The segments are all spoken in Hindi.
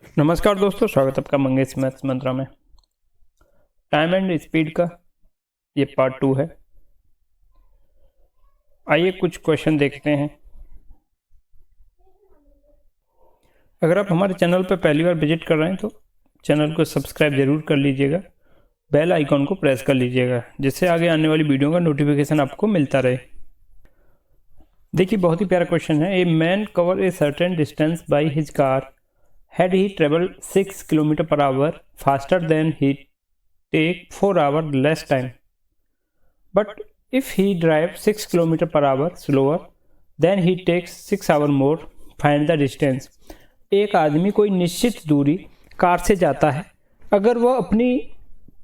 नमस्कार दोस्तों, स्वागत है आपका मंगेश मैथ्स मंत्रा में। टाइम एंड स्पीड का ये पार्ट 2 है। आइए कुछ क्वेश्चन देखते हैं। अगर आप हमारे चैनल पर पहली बार विजिट कर रहे हैं तो चैनल को सब्सक्राइब जरूर कर लीजिएगा, बेल आइकॉन को प्रेस कर लीजिएगा, जिससे आगे आने वाली वीडियो का नोटिफिकेशन आपको मिलता रहे। देखिए, बहुत ही प्यारा क्वेश्चन है। A man cover a certain distance by his car had he traveled 6 km per hour faster than he take 4 hours less time, but if he drive 6 km per hour slower then he takes 6 hours more, find the distance। एक आदमी कोई निश्चित दूरी कार से जाता है, अगर वह अपनी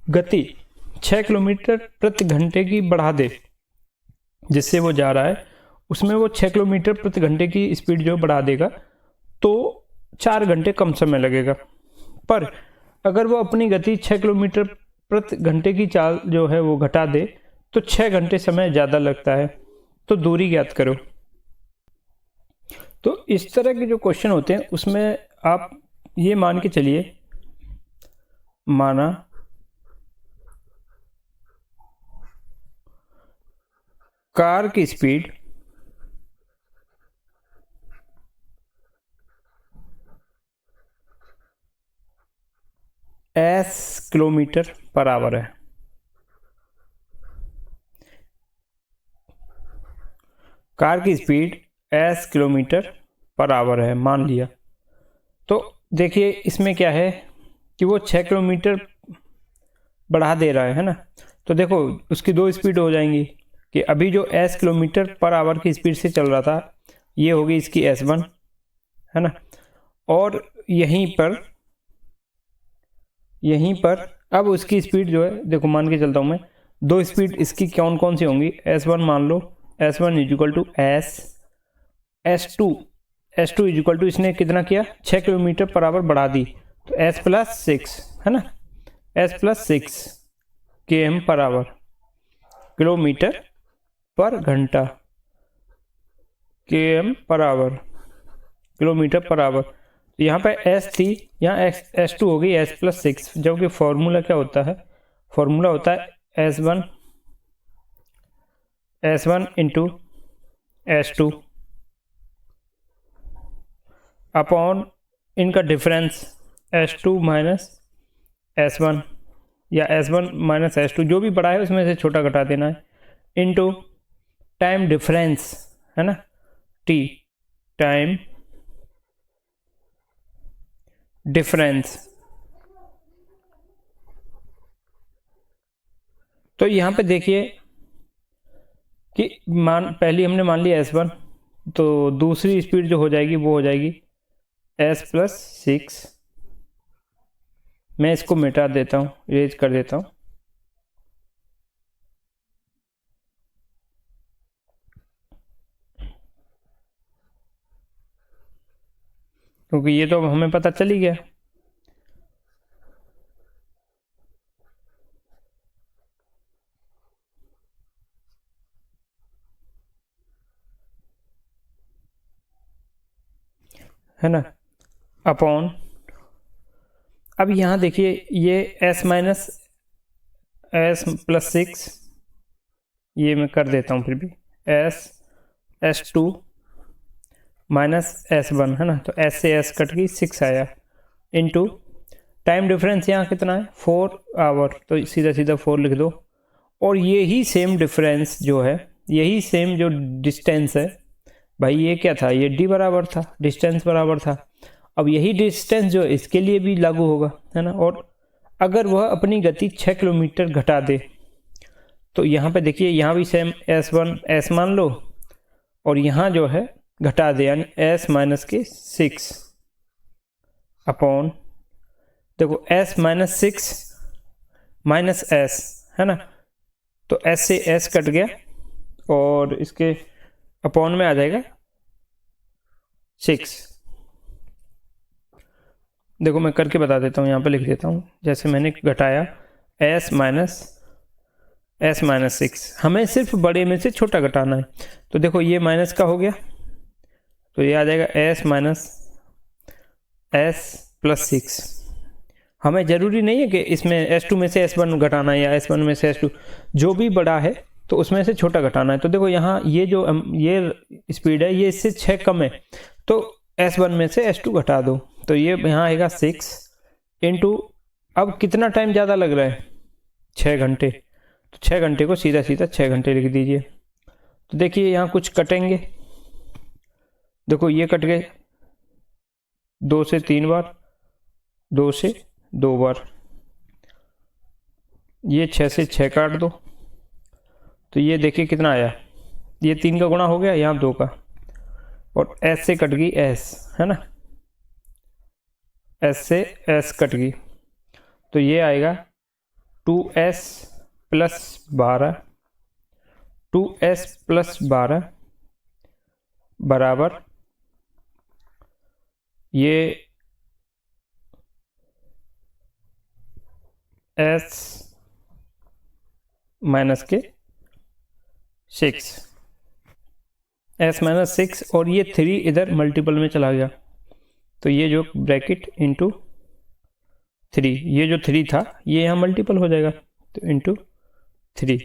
गति 6 किलोमीटर प्रति घंटे की बढ़ा दे, जिससे वो जा रहा है उसमें वो 6 किलोमीटर प्रति घंटे की स्पीड जो बढ़ा देगा तो 4 घंटे कम समय लगेगा। पर अगर वो अपनी गति 6 किलोमीटर प्रति घंटे की चाल जो है वो घटा दे तो 6 घंटे समय ज़्यादा लगता है। तो दूरी ज्ञात करो। तो इस तरह के जो क्वेश्चन होते हैं उसमें आप ये मान के चलिए, माना कार की speed S kilometre per our है। कार की speed S kilometre per our है, मान लिया। तो देखिए इसमें क्या है कि वो 6 किलोमीटर बढ़ा दे रहा है ना। तो देखो उसकी दो स्पीड हो जाएंगी कि अभी जो S किलोमीटर पर आवर की स्पीड से चल रहा था ये होगी इसकी S1 है ना। और यहीं पर अब उसकी स्पीड जो है, देखो मान के चलता हूँ मैं, दो स्पीड इसकी कौन कौन सी होंगी। S1 मान लो, S1 equal to S2 equal to इसने कितना किया, 6 किलोमीटर पर आवर बढ़ा दी तो S प्लस 6 है ना, S plus 6 km per hour, kilometre पर घंटा, km per hour, kilometre per our. यहाँ पे S थी, यहाँ S2 हो गई S प्लस 6, जबकि फॉर्मूला क्या होता है, फॉर्मूला होता है S1 इंटू S2 अपॉन इनका डिफरेंस S2 माइनस S1 या S1 माइनस S2, जो भी बड़ा है उसमें से छोटा घटा देना है, इंटू टाइम डिफरेंस है ना, T टाइम डिफरेंस। तो यहाँ पे देखिए कि पहली हमने मान लिया S1, तो दूसरी स्पीड जो हो जाएगी वो हो जाएगी S प्लस 6। मैं इसको मिटा देता हूँ, इरेज कर देता हूँ। क्योंकि ये तो हमें पता चल ही गया। है ना, अपॉन, अब यहाँ देखिए ये S माइनस S प्लस 6, ये मैं कर देता हूँ फिर भी, S2 माइनस S1 है ना, तो S से S कट गई, 6 आया, इंटू टाइम डिफरेंस यहाँ कितना है 4 आवर, तो सीधा सीधा 4 लिख दो। और यही सेम डिफरेंस जो है, यही सेम जो डिस्टेंस है भाई, ये क्या था, ये D बराबर था, डिस्टेंस बराबर था। अब यही डिस्टेंस जो इसके लिए भी लागू होगा है ना। और अगर वह अपनी गति 6 किलोमीटर घटा दे तो यहाँ पे देखिए, यहाँ भी सेम S1 S मान लो, और यहाँ जो है घटा दे, यानी S माइनस के 6 अपॉन, देखो S माइनस 6 माइनस S है ना, तो S से S कट गया और इसके अपॉन में आ जाएगा 6। देखो मैं करके बता देता हूँ, यहाँ पे लिख देता हूँ, जैसे मैंने घटाया S माइनस 6, हमें सिर्फ बड़े में से छोटा घटाना है। तो देखो ये माइनस का हो गया, तो ये आ जाएगा S माइनस S +6। हमें ज़रूरी नहीं है कि इसमें S2 में से S1 घटाना है या S1 में से S2, जो भी बड़ा है तो उसमें से छोटा घटाना है। तो देखो यहाँ ये जो ये स्पीड है ये इससे 6 कम है, तो S1 में से S2 घटा दो, तो ये यहाँ आएगा 6 इंटू, अब कितना टाइम ज़्यादा लग रहा है, 6 घंटे, तो 6 घंटे को सीधा सीधा 6 घंटे लिख दीजिए। तो देखिए यहाँ कुछ कटेंगे, देखो ये कट गए 2 से 3 बार, 2 से 2 बार, ये 6 से 6 काट दो, तो ये देखिए कितना आया, ये 3 का गुणा हो गया, यहाँ 2 का, और S से कट गई S, है ना, S से S कट गई, तो ये आएगा 2S + 12, 2S + 12 बराबर ये S माइनस के 6, S माइनस 6, और ये 3 इधर मल्टीपल में चला गया, तो ये जो ब्रैकेट इंटू 3, ये जो 3 था ये यहाँ मल्टीपल हो जाएगा, तो इंटू 3,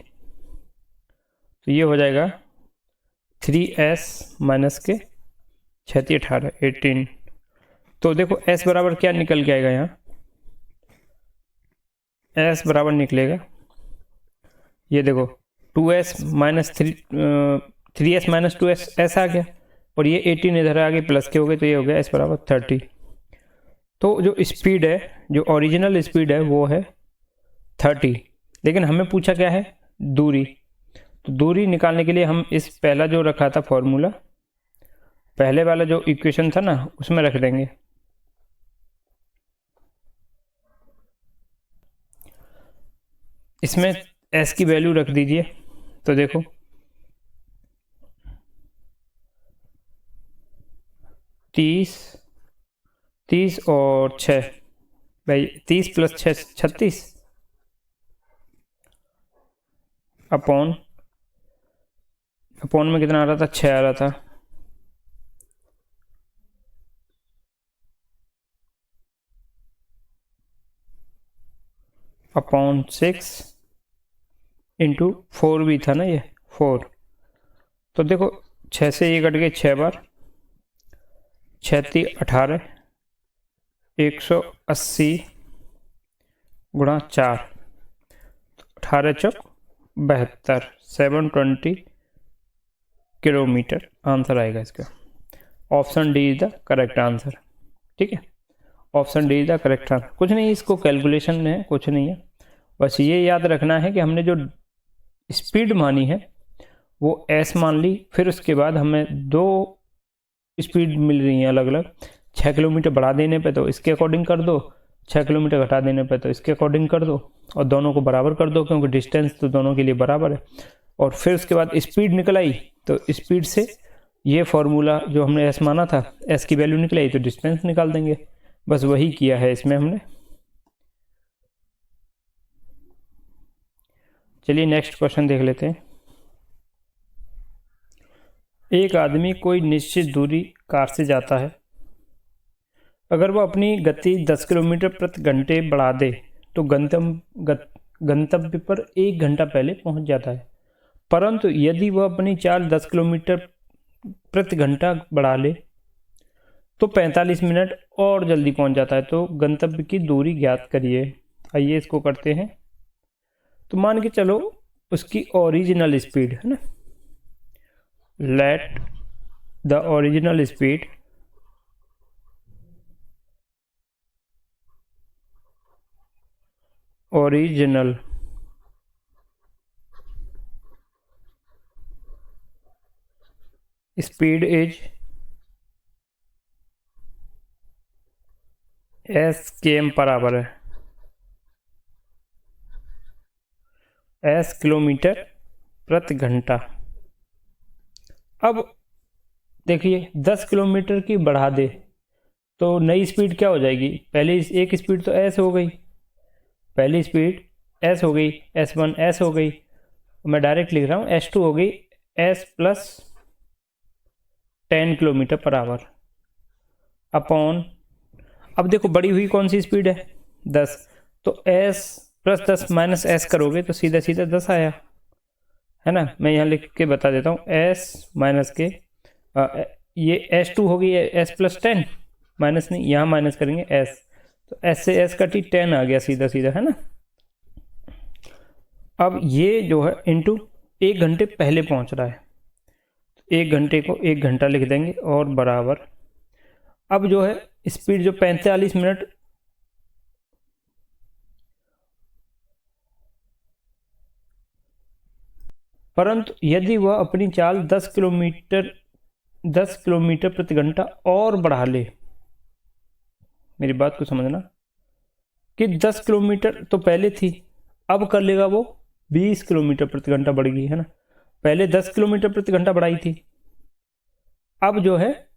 तो ये हो जाएगा 3S माइनस के 6 18 18। तो देखो S बराबर क्या निकल के आएगा, यहाँ S बराबर निकलेगा, ये देखो 2S minus 3S minus 2S S आ गया, और ये 18 इधर आगे प्लस के हो गए, तो ये हो गया S बराबर 30। तो जो स्पीड है, जो ओरिजिनल स्पीड है वो है 30, लेकिन हमें पूछा क्या है, दूरी। तो दूरी निकालने के लिए हम इस पहला जो रखा था फॉर्मूला, पहले वाला जो इक्वेशन था ना, उसमें रख देंगे। इसमें S की वैल्यू रख दीजिए, तो देखो 30 और 6, भाई 30 + 6 36, अपॉन में कितना आ रहा था, 6 आ रहा था, अपॉन 6 इंटू 4 भी था ना, ये 4, तो देखो 6 से ये कट गए 6 बार, 6 × 18 180 गुणा 4, 18 चौक 72, 720 किलोमीटर आंसर आएगा इसका। Option D is the correct answer. ठीक है, option D is the correct answer. कुछ नहीं, इसको कैलकुलेशन में है, कुछ नहीं है, बस ये याद रखना है कि हमने जो स्पीड मानी है वो S मान ली, फिर उसके बाद हमें 2 स्पीड मिल रही हैं अलग अलग। 6 किलोमीटर बढ़ा देने पे तो इसके अकॉर्डिंग कर दो, 6 किलोमीटर घटा देने पे तो इसके अकॉर्डिंग कर दो, और दोनों को बराबर कर दो क्योंकि डिस्टेंस तो दोनों के लिए बराबर है। और फिर उसके बाद स्पीड निकल आई, तो स्पीड से ये फॉर्मूला जो हमने S माना था, S की वैल्यू निकल आई तो डिस्टेंस निकाल देंगे। बस वही किया है इसमें हमने। चलिए नेक्स्ट क्वेश्चन देख लेते हैं। एक आदमी कोई निश्चित दूरी कार से जाता है, अगर वह अपनी गति 10 किलोमीटर प्रति घंटे बढ़ा दे तो गंतव्य पर 1 घंटा पहले पहुंच जाता है, परंतु यदि वह अपनी चाल 10 किलोमीटर प्रति घंटा बढ़ा ले तो 45 मिनट और जल्दी पहुंच जाता है। तो गंतव्य की दूरी ज्ञात करिए। आइए इसको करते हैं। तो मान के चलो उसकी ओरिजिनल स्पीड है ना, let the original speed speed is S km बराबर है S किलोमीटर प्रति घंटा। अब देखिए 10 किलोमीटर की बढ़ा दे तो नई स्पीड क्या हो जाएगी, पहले एक स्पीड तो S हो गई, पहली स्पीड S हो गई, S1 S हो गई, मैं डायरेक्ट लिख रहा हूँ S2 हो गई S + 10 kilometre per our upon, अब देखो बड़ी हुई कौन सी स्पीड है 10, तो s प्लस 10 माइनस एस करोगे तो सीधा सीधा 10 आया, है ना। मैं यहाँ लिख के बता देता हूँ, s माइनस के ये s2 होगी, s प्लस 10 माइनस नहीं, यहाँ माइनस करेंगे s, तो s से s कटी 10 आ गया सीधा सीधा, है ना। अब ये जो है इंटू 1 घंटे पहले पहुँच रहा है, 1 घंटे को 1 घंटा लिख देंगे और बराबर, अब जो है स्पीड जो 45 मिनट, परंतु यदि वह अपनी चाल 10 किलोमीटर प्रति घंटा और बढ़ा ले, मेरी बात को समझना कि 10 किलोमीटर तो पहले थी, अब कर लेगा वो 20 किलोमीटर प्रति घंटा बढ़ गई, है ना। पहले 10 किलोमीटर प्रति घंटा बढ़ाई थी, अब जो है,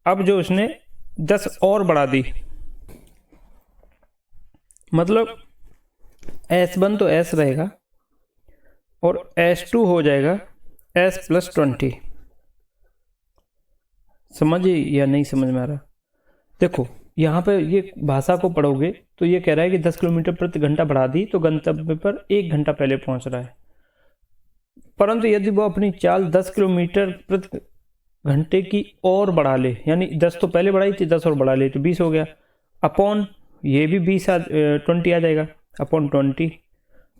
अब जो उसने 10 और बढ़ा दी, मतलब S1 तो S रहेगा और S2 हो जाएगा S प्लस 20। समझिए या नहीं समझ में आ रहा? देखो यहाँ पे ये भाषा को पढ़ोगे तो ये कह रहा है कि 10 किलोमीटर प्रति घंटा बढ़ा दी तो गंतव्य पर 1 घंटा पहले पहुंच रहा है, परंतु यदि वो अपनी चाल 10 किलोमीटर प्रति घंटे की और बढ़ा ले, यानी 10 तो पहले बढ़ाई थी, 10 और बढ़ा ले तो 20 हो गया, अपॉन ये भी 20 20 आ जाएगा, अपॉन 20।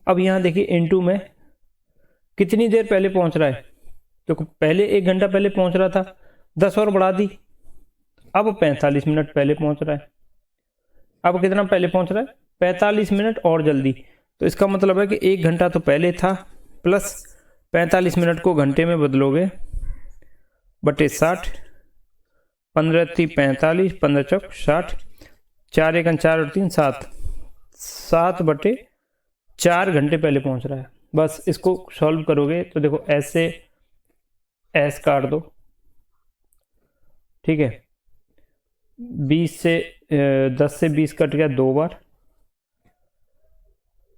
अब यहाँ देखिए इनटू में कितनी देर पहले पहुँच रहा है, तो पहले 1 घंटा पहले पहुँच रहा था, 10 और बढ़ा दी, अब 45 मिनट पहले पहुँच रहा है। अब कितना पहले पहुँच रहा है? 45 मिनट और जल्दी, तो इसका मतलब है कि 1 घंटा तो पहले था, प्लस 45 मिनट को घंटे में बदलोगे बटे 60, 15 × 3 = 45, 15 × 4 = 60, 4 × 1 = 4 और 3 = 7, 7 बटे 4 घंटे पहले पहुंच रहा है। बस इसको सॉल्व करोगे तो देखो S से S काट दो, ठीक है, 20 से 10 से 20 कट गया 2 बार,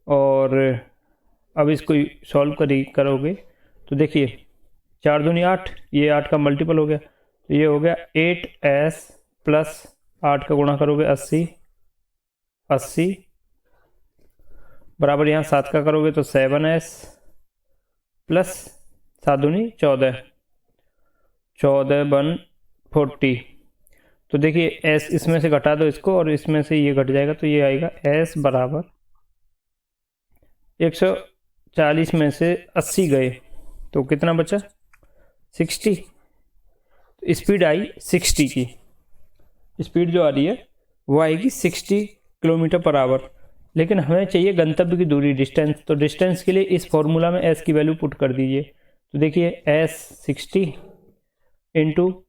और अब इसको सॉल्व करोगे तो देखिए 4 दूनी 8, ये 8 का मल्टीपल हो गया, तो ये हो गया 8S प्लस 8 का गुणा करोगे 80 बराबर, यहाँ 7 का करोगे तो 7S प्लस 7 दूनी 14 बन 40। तो देखिए S इसमें से घटा दो इसको और इसमें से ये घट जाएगा, तो ये आएगा S बराबर 140 में से 80 गए तो कितना बचा 60। तो स्पीड आई 60 की, स्पीड जो आ रही है वो आएगी 60 किलोमीटर पर आवर, लेकिन हमें चाहिए गंतव्य की दूरी, डिस्टेंस। तो डिस्टेंस के लिए इस फॉर्मूला में S की वैल्यू पुट कर दीजिए, तो देखिए S 60 इंटू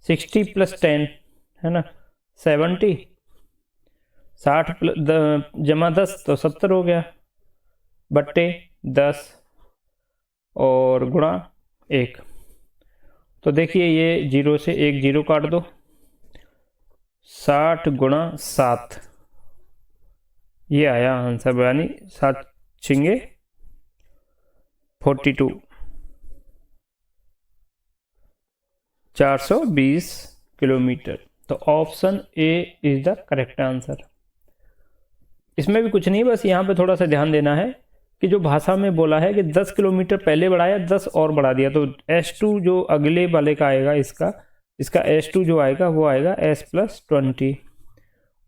60 प्लस 10 है ना 70, 60 जमा 10 तो 70 हो गया, बट्टे 10 और गुणा 1। तो देखिए ये 0 से 1 0 काट दो, 60 गुणा 7, ये आया आंसर, यानी 7 छिंगे 42, 420 किलोमीटर। तो option A is the correct answer. इसमें भी कुछ नहीं, बस यहाँ पे थोड़ा सा ध्यान देना है कि जो भाषा में बोला है कि 10 किलोमीटर पहले बढ़ाया, 10 और बढ़ा दिया, तो S2 जो अगले वाले का आएगा, इसका S2 जो आएगा वो आएगा S प्लस 20,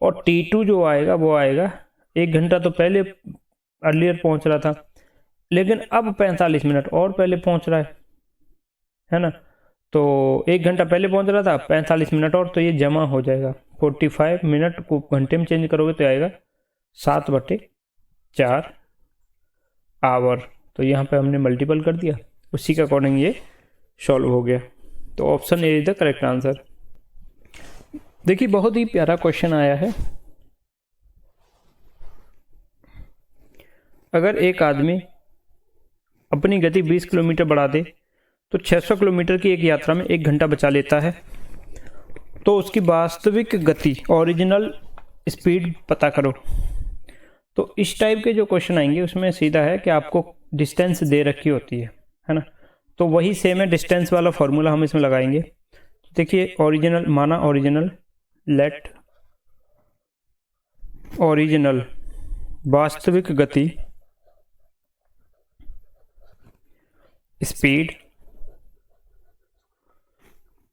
और T2 जो आएगा वो आएगा 1 घंटा तो पहले अर्लियर पहुंच रहा था, लेकिन अब 45 मिनट और पहले पहुंच रहा है ना। तो 1 घंटा पहले पहुंच रहा था, 45 मिनट और, तो ये जमा हो जाएगा, 45 मिनट को घंटे में चेंज करोगे तो आएगा 7/4 आवर। तो यहाँ पे हमने मल्टीपल कर दिया, उसी के अकॉर्डिंग ये सॉल्व हो गया। तो option A is the correct answer. देखिए बहुत ही प्यारा क्वेश्चन आया है। अगर एक आदमी अपनी गति 20 किलोमीटर बढ़ा दे तो 600 किलोमीटर की एक यात्रा में 1 घंटा बचा लेता है, तो उसकी वास्तविक गति ओरिजिनल स्पीड पता करो। तो इस टाइप के जो क्वेश्चन आएंगे उसमें सीधा है कि आपको डिस्टेंस दे रखी होती है ना, तो वही सेम है डिस्टेंस वाला फॉर्मूला हम इसमें लगाएंगे। तो देखिए ओरिजिनल माना, ओरिजिनल लेट ओरिजिनल वास्तविक गति स्पीड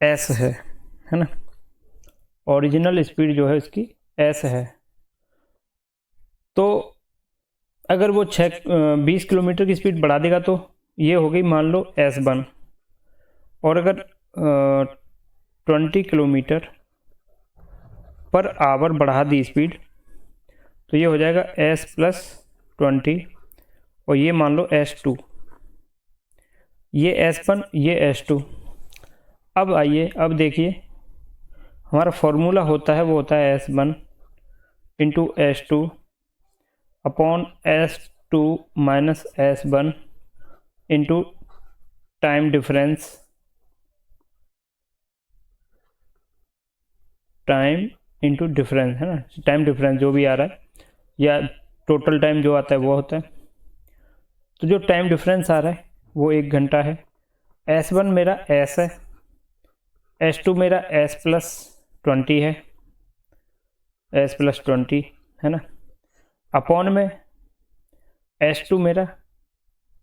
एस है ना। ओरिजिनल स्पीड जो है उसकी एस है। तो अगर वो 20 किलोमीटर की स्पीड बढ़ा देगा तो ये हो गई मान लो S1, और अगर 20 किलोमीटर पर आवर बढ़ा दी स्पीड तो ये हो जाएगा S+20, और ये मान लो S2, ये S1 ये S2। अब आइए, अब देखिए हमारा फॉर्मूला होता है वो होता है S1 into S2 upon S2 minus S1 into time difference, time into difference है ना, टाइम डिफरेंस जो भी आ रहा है या टोटल टाइम जो आता है वो होता है। तो जो टाइम डिफरेंस आ रहा है वो 1 घंटा है। S1 मेरा S है, S2 मेरा S+20 है, S+20 है ना, अपॉन में S2 मेरा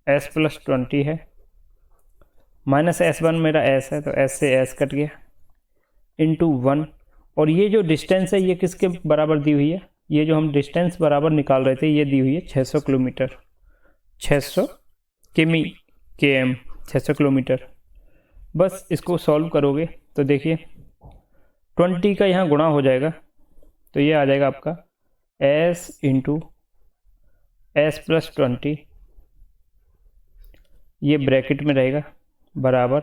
S+20 है, माइनस S1 मेरा S है तो S से S कट गया, इंटू 1। और ये जो डिस्टेंस है ये किसके बराबर दी हुई है, ये जो हम डिस्टेंस बराबर निकाल रहे थे ये दी हुई है 600 किलोमीटर, 600 किमी km, 600 किलोमीटर। बस इसको सॉल्व करोगे तो देखिए 20 का यहाँ गुणा हो जाएगा तो ये आ जाएगा आपका S इंटू S+20, ये ब्रैकेट में रहेगा बराबर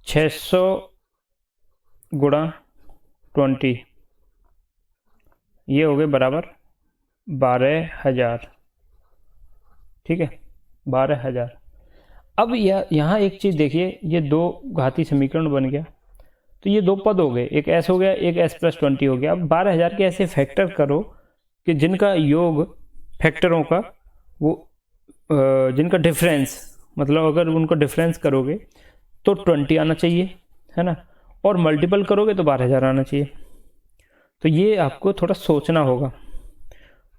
600 गुणा 20, ये हो गए बराबर 12,000। ठीक है, 12,000। अब यहाँ एक चीज़ देखिए, ये दो घाती समीकरण बन गया तो ये दो पद हो गए, एक S हो गया एक S+20 हो गया। अब 12,000 के ऐसे फैक्टर करो कि जिनका योग फैक्टरों का वो जिनका डिफरेंस, मतलब अगर उनको डिफरेंस करोगे तो 20 आना चाहिए है ना, और मल्टीपल करोगे तो 12,000 आना चाहिए। तो ये आपको थोड़ा सोचना होगा।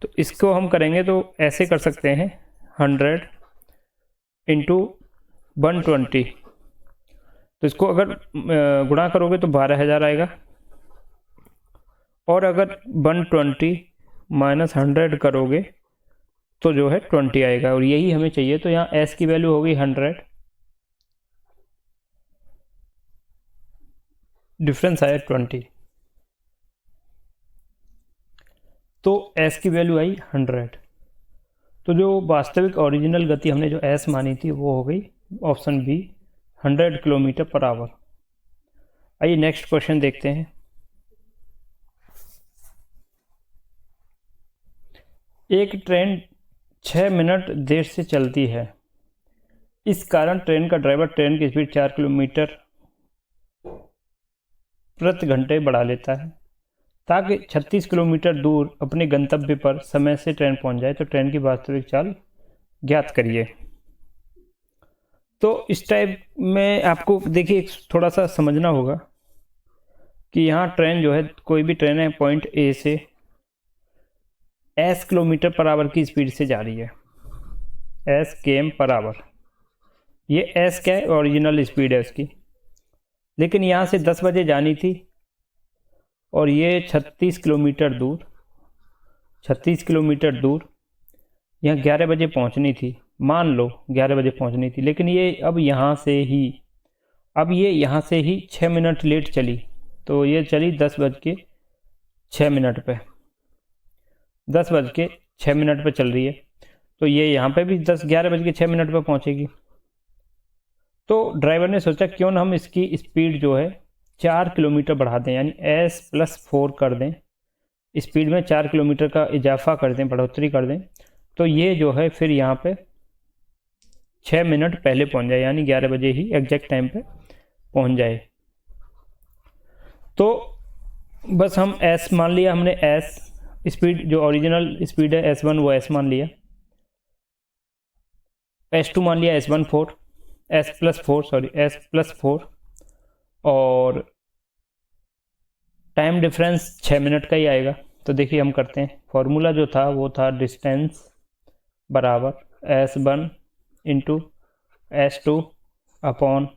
तो इसको हम करेंगे तो ऐसे कर सकते हैं 100 इंटू 120, तो इसको अगर गुणा करोगे तो 12,000 आएगा, और अगर 120 माइनस 100 करोगे तो जो है 20 आएगा, और यही हमें चाहिए। तो यहाँ S की वैल्यू होगी 100, डिफरेंस आया 20, तो S की वैल्यू आई 100। तो जो वास्तविक ओरिजिनल गति हमने जो S मानी थी वो हो गई option B 100 kilometre per hour. आइए नेक्स्ट क्वेश्चन देखते हैं। एक ट्रेन 6 मिनट देर से चलती है, इस कारण ट्रेन का ड्राइवर ट्रेन की स्पीड 4 किलोमीटर प्रति घंटे बढ़ा लेता है ताकि 36 किलोमीटर दूर अपने गंतव्य पर समय से ट्रेन पहुंच जाए। तो ट्रेन की वास्तविक चाल ज्ञात करिए। तो इस टाइप में आपको देखिए थोड़ा सा समझना होगा कि यहाँ ट्रेन जो है, कोई भी ट्रेन है पॉइंट ए से S किलोमीटर पर आवर की स्पीड से जा रही है, S km पर आवर। ये S क्या है, ओरिजिनल स्पीड है उसकी। लेकिन यहाँ से 10 बजे जानी थी और ये 36 किलोमीटर दूर, 36 किलोमीटर दूर यहाँ 11 बजे पहुँचनी थी, मान लो 11 बजे पहुँचनी थी। लेकिन ये अब यहाँ से ही 6 मिनट लेट चली, तो ये चली 10:06 पे, 10:06 पे चल रही है। तो ये यहाँ पे भी 11:06 पे पहुँचेगी। तो ड्राइवर ने सोचा क्यों ना हम इसकी स्पीड जो है 4 किलोमीटर बढ़ा दें, यानी S+4 कर दें, स्पीड में 4 किलोमीटर का इजाफा कर दें, बढ़ोतरी कर दें। तो ये जो है फिर यहाँ पे 6 मिनट पहले पहुँच जाए, यानी 11 बजे ही एग्जैक्ट टाइम पे पहुँच जाए। तो बस हम S मान लिया हमने, S स्पीड जो ओरिजिनल स्पीड है S1 वो S मान लिया, S2 मान लिया S+4, और टाइम डिफरेंस 6 मिनट का ही आएगा। तो देखिए हम करते हैं, फॉर्मूला जो था वो था डिस्टेंस बराबर S1 into S2 upon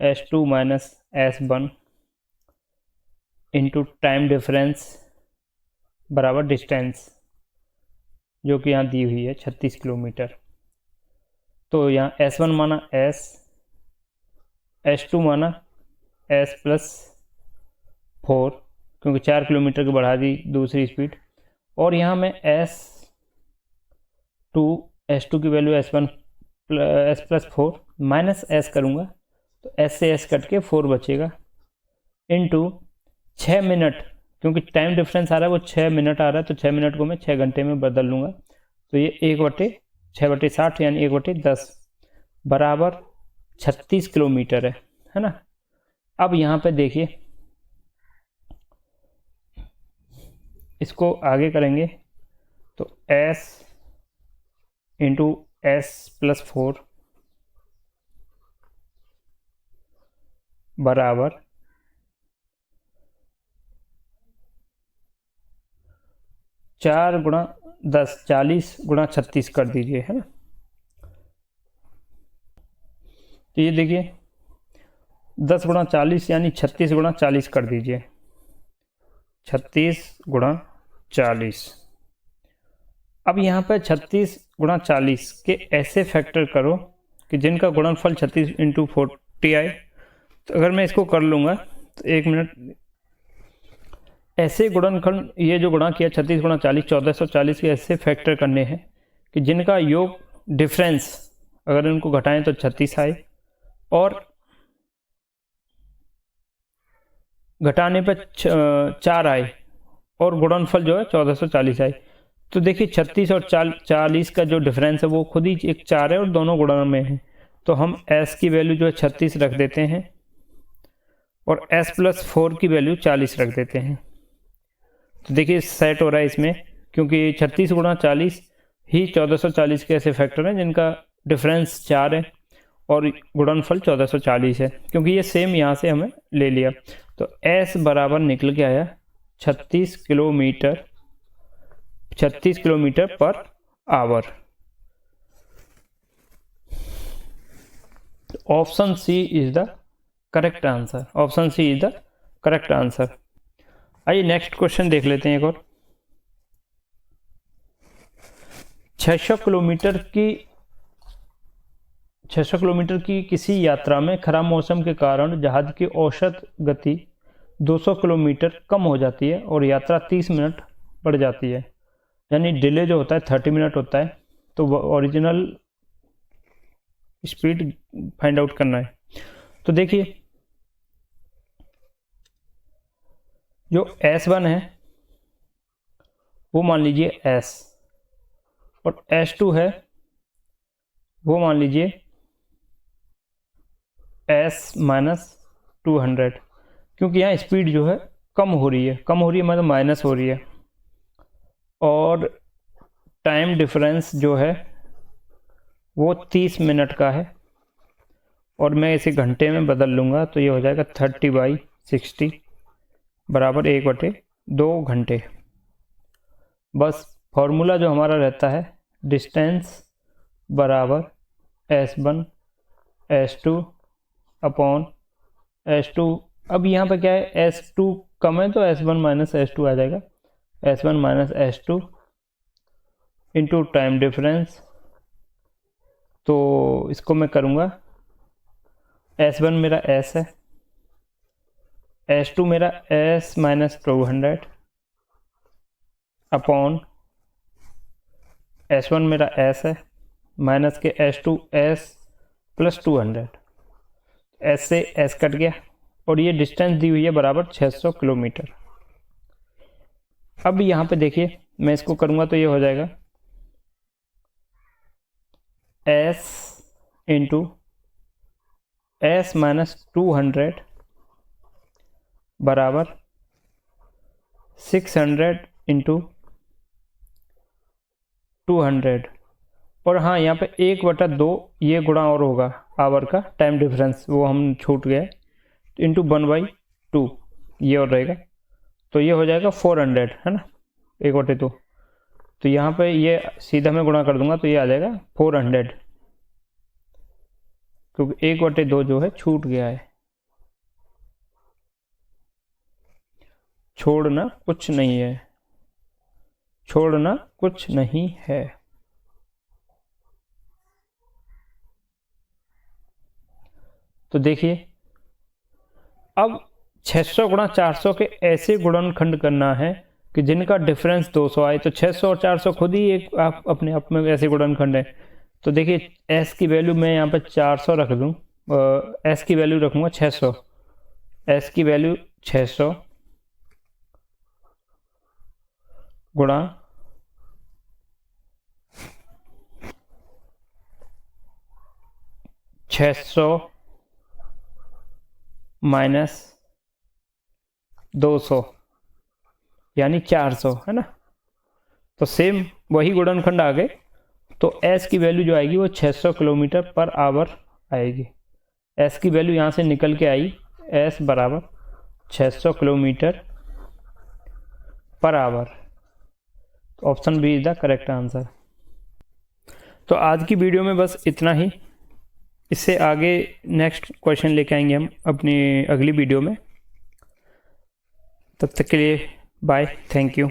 S2 minus S1 into time difference बराबर डिस्टेंस, जो कि यहाँ दी हुई है 36 किलोमीटर। तो यहाँ S1 माना S, S2 माना S+4, क्योंकि 4 किलोमीटर की बढ़ा दी दूसरी स्पीड। और यहाँ मैं S2 की वैल्यू S+4 माइनस S करूँगा, तो S से S कट के 4 बचेगा, इंटू 6 मिनट, क्योंकि टाइम डिफरेंस आ रहा है वो 6 मिनट आ रहा है, तो 6 मिनट को मैं 6 घंटे में बदल लूँगा। तो ये 1/6/60 यानी 1/10 बराबर 36 किलोमीटर है ना। अब यहाँ पे देखिए, इसको आगे करेंगे तो S इंटू S+4 बराबर 4 गुणा 10 40 गुणा 36 कर दीजिए, है ना। तो ये देखिए 10 गुणा 40 यानी 36 गुणा 40 कर दीजिए, 36 गुणा 40। अब यहाँ पर 36 गुणा 40 के ऐसे फैक्टर करो कि जिनका गुणनफल 36 इंटू 40 आए। तो अगर मैं इसको कर लूँगा तो 1 मिनट, ऐसे गुणनखंड, ये जो गुणा किया 36 गुणा 40 1440 के ऐसे फैक्टर करने हैं कि जिनका योग डिफरेंस अगर इनको घटाएं तो 36 आए, और घटाने पर 4 आए, और गुणनफल जो है 1440 आए। तो देखिए 36 और 40 का जो डिफरेंस है वो खुद ही एक 4 है और दोनों गुणन में है। तो हम S की वैल्यू जो है 36 रख देते हैं और S+4 की वैल्यू 40 रख देते हैं। तो देखिए सेट हो रहा है इसमें, क्योंकि 36 गुणा 40 ही 1440 के ऐसे फैक्टर हैं जिनका डिफरेंस 4 है और गुणनफल 1440 है, क्योंकि ये सेम यहाँ से हमें ले लिया। तो S बराबर निकल के आया 36 kilometre per hour. Option C is the correct answer, option C is the correct answer. आइए नेक्स्ट क्वेश्चन देख लेते हैं एक और। 600 किलोमीटर की किसी यात्रा में खराब मौसम के कारण जहाज की औसत गति 200 किलोमीटर कम हो जाती है और यात्रा 30 मिनट बढ़ जाती है, यानी डिले जो होता है 30 मिनट होता है। तो ओरिजिनल स्पीड फाइंड आउट करना है। तो देखिए जो S1 है वो मान लीजिए S, और S2 है वो मान लीजिए S-200, क्योंकि यहाँ स्पीड जो है कम हो रही है मतलब माइनस हो रही है, और टाइम डिफरेंस जो है वो 30 मिनट का है, और मैं इसे घंटे में बदल लूँगा तो ये हो जाएगा 30/60 बराबर 1/2 घंटे। बस फॉर्मूला जो हमारा रहता है डिस्टेंस बराबर S1 S2 अपॉन S2। अब यहाँ पे क्या है, S2 कम है तो S1 माइनस S2 आ जाएगा, S1 minus S2 into time difference. तो इसको मैं करूँगा, S1 मेरा S है, S2 मेरा S-200 अपॉन S1 मेरा S है माइनस के S2 S+200। S से S कट गया और ये डिस्टेंस दी हुई है बराबर 600 किलोमीटर। अब यहाँ पे देखिए मैं इसको करूँगा तो ये हो जाएगा S इंटू S-200 बराबर 600 इंटू 200, और हाँ यहाँ पे 1/2 ये गुणा और होगा आवर का टाइम डिफरेंस, वो हम छूट गए, इंटू 1/2 ये और रहेगा। तो ये हो जाएगा 400, है ना, 1/2। तो यहाँ पे ये सीधा मैं गुणा कर दूंगा तो ये आ जाएगा 400, क्योंकि 1/2 जो है छूट गया है। छोड़ना कुछ नहीं है, छोड़ना कुछ नहीं है। तो देखिए अब 600 गुणा 400 के ऐसे गुणनखंड करना है कि जिनका डिफरेंस 200 आए। तो 600 और 400 खुद ही एक आप अपने आप में ऐसे गुणनखंड है। तो देखिए s की वैल्यू मैं यहाँ पे 400 रख दूँ, s की वैल्यू रखूँगा 600, s की वैल्यू 600 गुणा 600 माइनस 200 यानी 400, है ना। तो सेम वही गुणनखंड आ गए। तो s की वैल्यू जो आएगी वो 600 किलोमीटर पर आवर आएगी। s की वैल्यू यहाँ से निकल के आई, s बराबर 600 किलोमीटर पर आवर। तो option B is the correct answer. तो आज की वीडियो में बस इतना ही। इससे आगे नेक्स्ट क्वेश्चन लेके आएंगे हम अपनी अगली वीडियो में। तब तक के लिए बाय, थैंक यू।